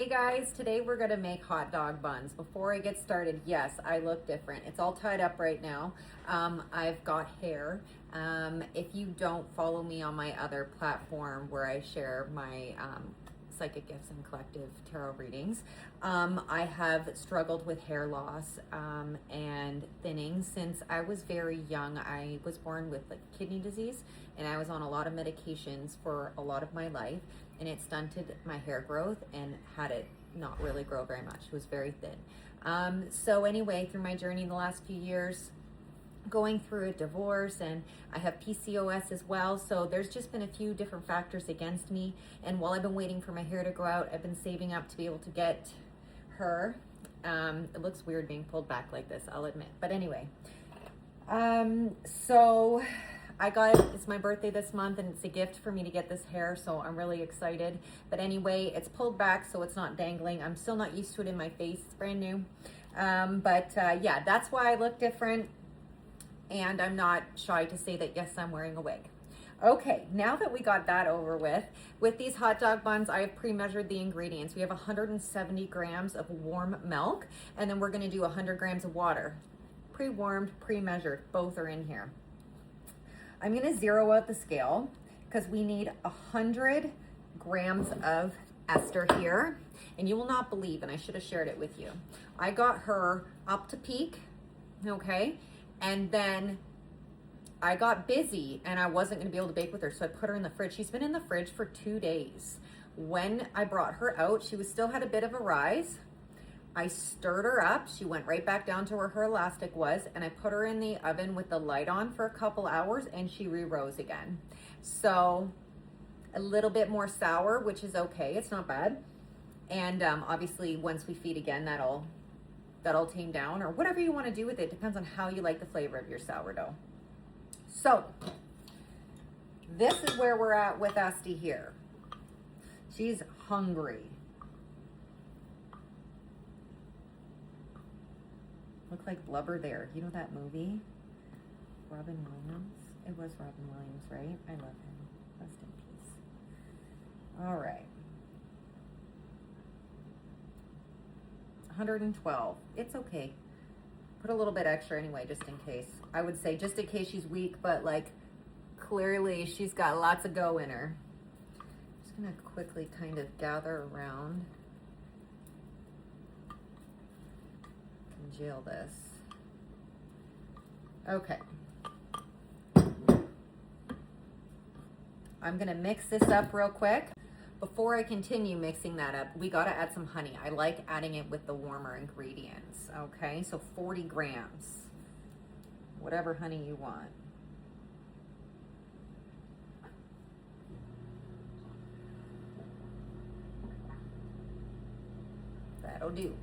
Hey guys, today we're gonna make hot dog buns. Before I get started, yes, I look different. It's all tied up right now. I've got hair. If you don't follow me on my other platform where I share my psychic gifts and collective tarot readings, I have struggled with hair loss and thinning since I was very young. I was born with like kidney disease and I was on a lot of medications for a lot of my life, and it stunted my hair growth and had it not really grow very much. It was very thin. So anyway, through my journey in the last few years, going through a divorce, and I have PCOS as well, so there's just been a few different factors against me. And while I've been waiting for my hair to grow out, I've been saving up to be able to get her. It looks weird being pulled back like this, I'll admit, but anyway. So it's my birthday this month, and it's a gift for me to get this hair, so I'm really excited. But anyway, it's pulled back so it's not dangling. I'm still not used to it in my face. It's brand new. Yeah, that's why I look different, and I'm not shy to say that, yes, I'm wearing a wig. Okay, now that we got that over with these hot dog buns, I have pre-measured the ingredients. We have 170 grams of warm milk, and then we're gonna do 100 grams of water. Pre-warmed, pre-measured, both are in here. I'm gonna zero out the scale because we need 100 grams of ester here. And you will not believe, and I should have shared it with you, I got her up to peak, okay? And then I got busy and I wasn't gonna be able to bake with her, so I put her in the fridge. She's been in the fridge for 2 days. When I brought her out, she still had a bit of a rise. I stirred her up. She went right back down to where her elastic was, and I put her in the oven with the light on for a couple hours, and she re-rose again. So a little bit more sour, which is okay. It's not bad. And obviously, once we feed again, that'll tame down, or whatever you want to do with it. Depends on how you like the flavor of your sourdough. So this is where we're at with Esty here. She's hungry. Look like blubber there. You know that movie? Robin Williams? It was Robin Williams, right? I love him. Rest in peace. All right. 112. It's okay. Put a little bit extra anyway, just in case. I would say just in case she's weak, but like clearly she's got lots of go in her. Just gonna quickly kind of gather around. Congeal this. Okay. I'm gonna mix this up real quick. Before I continue mixing that up, we gotta add some honey. I like adding it with the warmer ingredients, okay? So 40 grams, whatever honey you want. That'll do.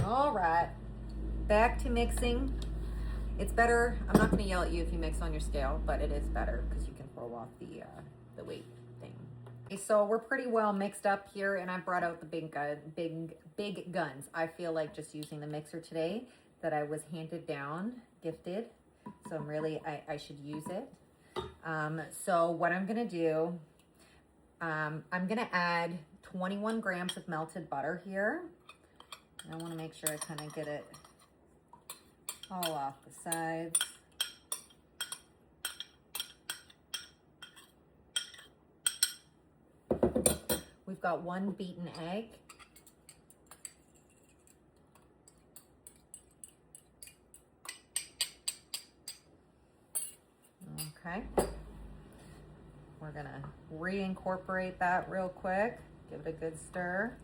All right, back to mixing. It's better, I'm not gonna yell at you if you mix on your scale, but it is better because you can throw off the weight thing. Okay, so we're pretty well mixed up here, and I brought out the big guns. I feel like just using the mixer today that I was handed down, gifted. So I should use it. So what I'm gonna do, I'm gonna add 21 grams of melted butter here. I want to make sure I kind of get it all off the sides. We've got 1 beaten egg. Okay. We're going to reincorporate that real quick. Give it a good stir.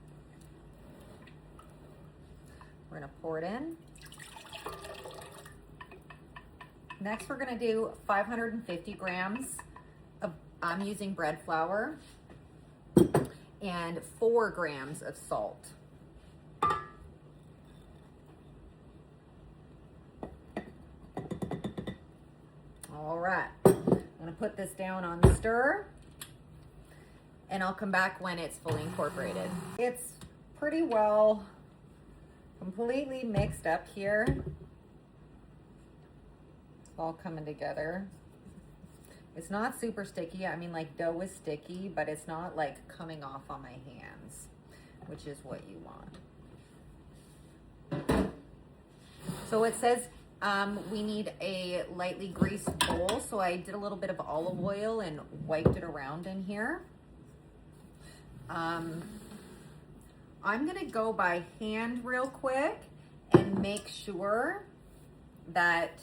We're gonna pour it in. Next, we're gonna do 550 grams of, I'm using bread flour, and 4 grams of salt. All right, I'm gonna put this down on the stir, and I'll come back when it's fully incorporated. It's pretty well completely mixed up here. It's all coming together. It's not super sticky. I mean, like dough is sticky, but it's not like coming off on my hands, which is what you want. So it says we need a lightly greased bowl. So I did a little bit of olive oil and wiped it around in here. I'm gonna go by hand real quick and make sure that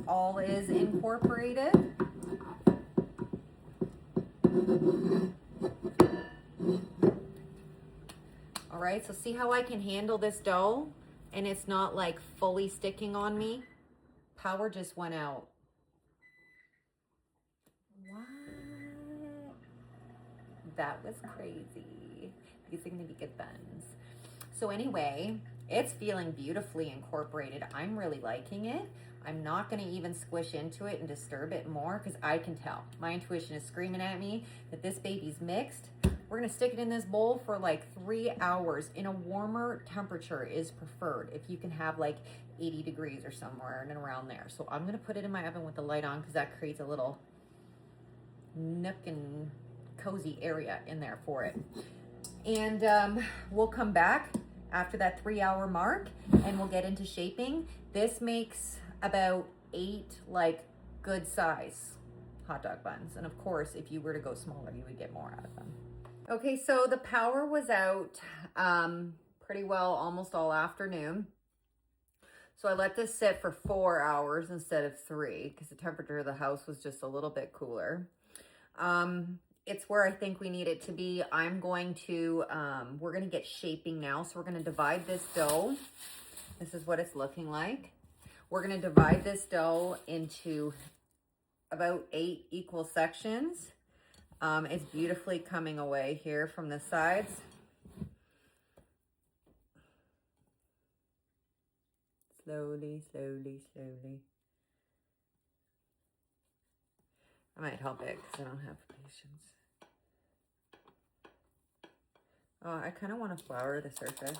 all is incorporated. All right, so see how I can handle this dough and it's not like fully sticking on me? Power just went out. What? That was crazy. These are gonna be good buns. So anyway, it's feeling beautifully incorporated. I'm really liking it. I'm not gonna even squish into it and disturb it more because I can tell. My intuition is screaming at me that this baby's mixed. We're gonna stick it in this bowl for like 3 hours. In a warmer temperature is preferred if you can have like 80 degrees or somewhere and around there. So I'm gonna put it in my oven with the light on because that creates a little nook and cozy area in there for it. And we'll come back after that 3-hour mark and we'll get into shaping. This makes about 8 like good size hot dog buns. And of course, if you were to go smaller, you would get more out of them. Okay, so the power was out pretty well almost all afternoon. So I let this sit for 4 hours instead of 3 because the temperature of the house was just a little bit cooler. It's where I think we need it to be. I'm going to, we're going to get shaping now. So we're going to divide this dough. This is what it's looking like. We're going to divide this dough into about 8 equal sections. It's beautifully coming away here from the sides. Slowly, slowly, slowly. I might help it because I don't have patience. Oh, I kind of want to flour the surface.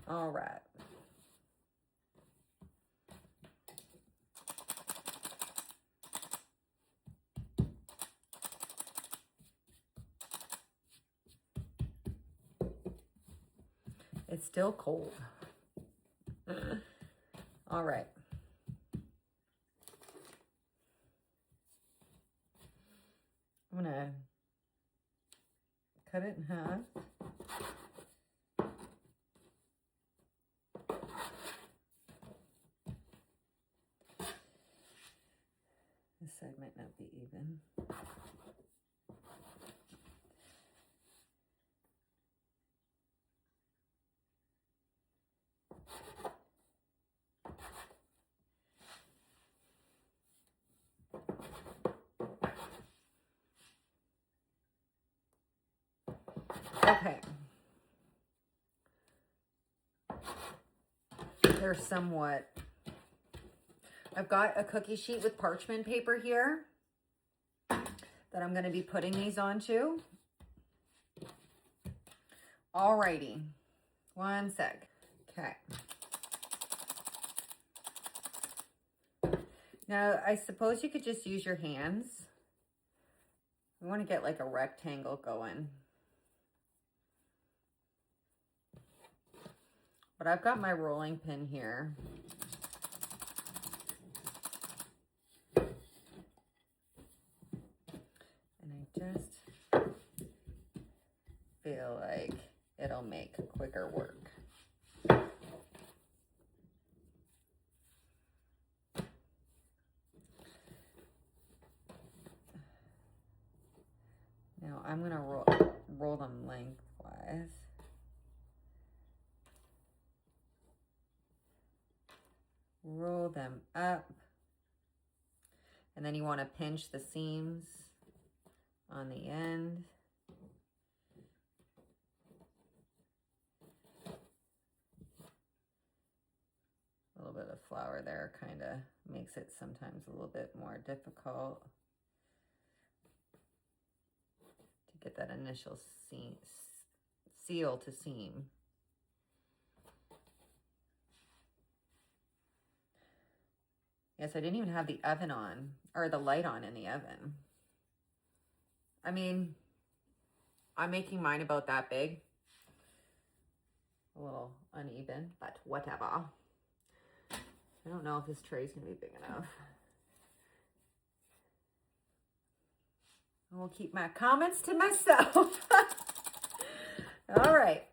All right. It's still cold. All right. I'm gonna cut it in half. This side might not be even. Okay. They're somewhat. I've got a cookie sheet with parchment paper here that I'm going to be putting these onto. Alrighty. One sec. Okay. Now, I suppose you could just use your hands. We want to get like a rectangle going. But I've got my rolling pin here. And I just feel like it'll make quicker work. Now I'm going to roll them lengthwise. Roll them up. And then you want to pinch the seams on the end. A little bit the flour there kind of makes it sometimes a little bit more difficult to get that initial seal to seam. Yes, I didn't even have the oven on, or the light on in the oven. I mean, I'm making mine about that big. A little uneven, but whatever. I don't know if this tray is going to be big enough. I will keep my comments to myself. All right.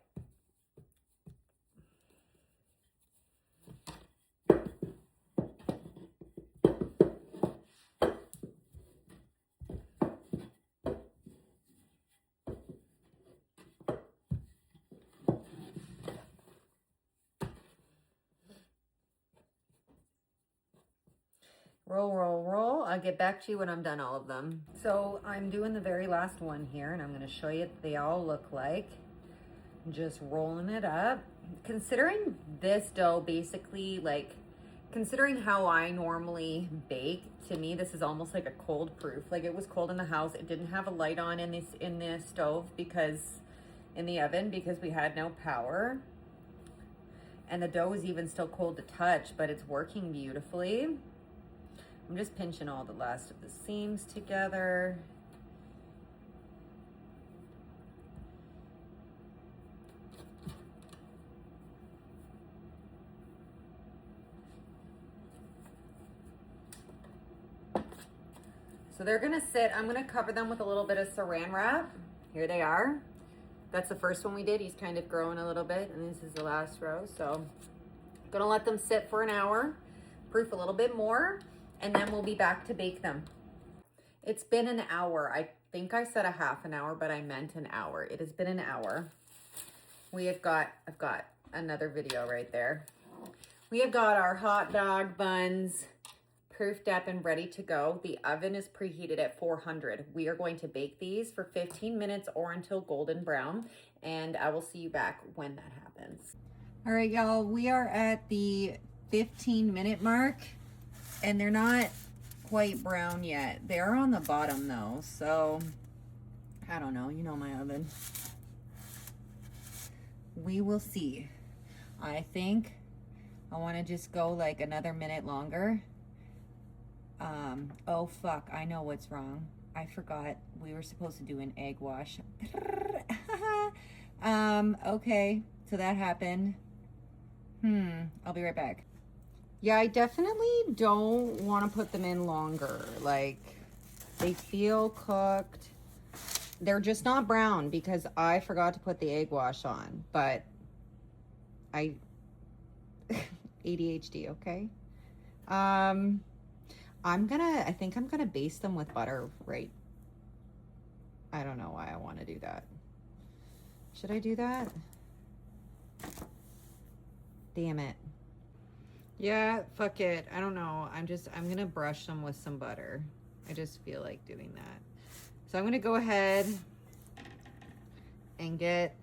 Roll, roll, roll. I'll get back to you when I'm done all of them. So I'm doing the very last one here, and I'm going to show you what they all look like. Just rolling it up. Considering this dough, basically, like, considering how I normally bake, to me, this is almost like a cold proof. Like, it was cold in the house. It didn't have a light on in the stove because, in the oven, because we had no power. And the dough is even still cold to touch, but it's working beautifully. I'm just pinching all the last of the seams together. So they're gonna sit, I'm gonna cover them with a little bit of saran wrap. Here they are. That's the first one we did. He's kind of growing a little bit, and this is the last row. So I'm gonna let them sit for an hour, proof a little bit more, and then we'll be back to bake them. It's been an hour. I think I said a half an hour, but I meant an hour. It has been an hour. I've got another video right there. We have got our hot dog buns proofed up and ready to go. The oven is preheated at 400. We are going to bake these for 15 minutes or until golden brown, and I will see you back when that happens. All right, y'all, we are at the 15-minute mark, and they're not quite brown yet. They are on the bottom though, so I don't know. You know my oven. We will see. I think I want to just go like another minute longer. Oh fuck, I know what's wrong. I forgot we were supposed to do an egg wash. Okay, so that happened. I'll be right back. Yeah, I definitely don't want to put them in longer. Like, they feel cooked. They're just not brown because I forgot to put the egg wash on, but ADHD, okay? I think I'm gonna baste them with butter, right? I don't know why I want to do that. Should I do that? Damn it. Yeah, fuck it. I don't know. I'm gonna brush them with some butter. I just feel like doing that. So I'm gonna go ahead and get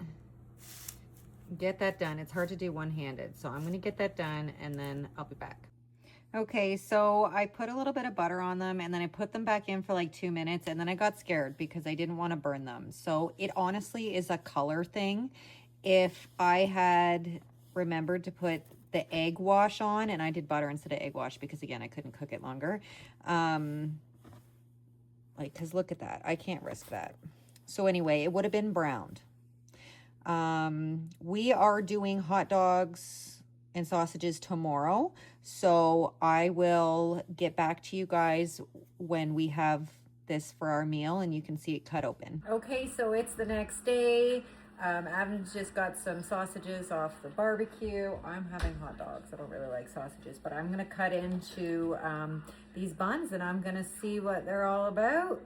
that done. It's hard to do one-handed. So I'm gonna get that done and then I'll be back. Okay, so I put a little bit of butter on them and then I put them back in for like 2 minutes and then I got scared because I didn't want to burn them. So it honestly is a color thing. If I had remembered to put the egg wash on and I did butter instead of egg wash because again, I couldn't cook it longer. Like, cause look at that. I can't risk that. So anyway, it would have been browned. We are doing hot dogs and sausages tomorrow. So I will get back to you guys when we have this for our meal and you can see it cut open. Okay, so it's the next day. Adam's just got some sausages off the barbecue. I'm having hot dogs. I don't really like sausages, but I'm gonna cut into these buns and I'm gonna see what they're all about.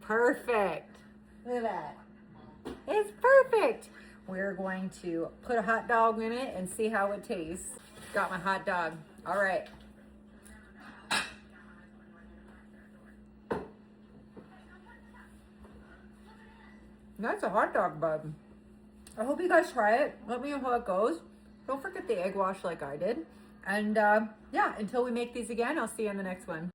Perfect. Look at that. It's perfect. We're going to put a hot dog in it and see how it tastes. Got my hot dog. All right. That's a hot dog bun. I hope you guys try it. Let me know how it goes. Don't forget the egg wash like I did. And yeah, until we make these again, I'll see you on the next one.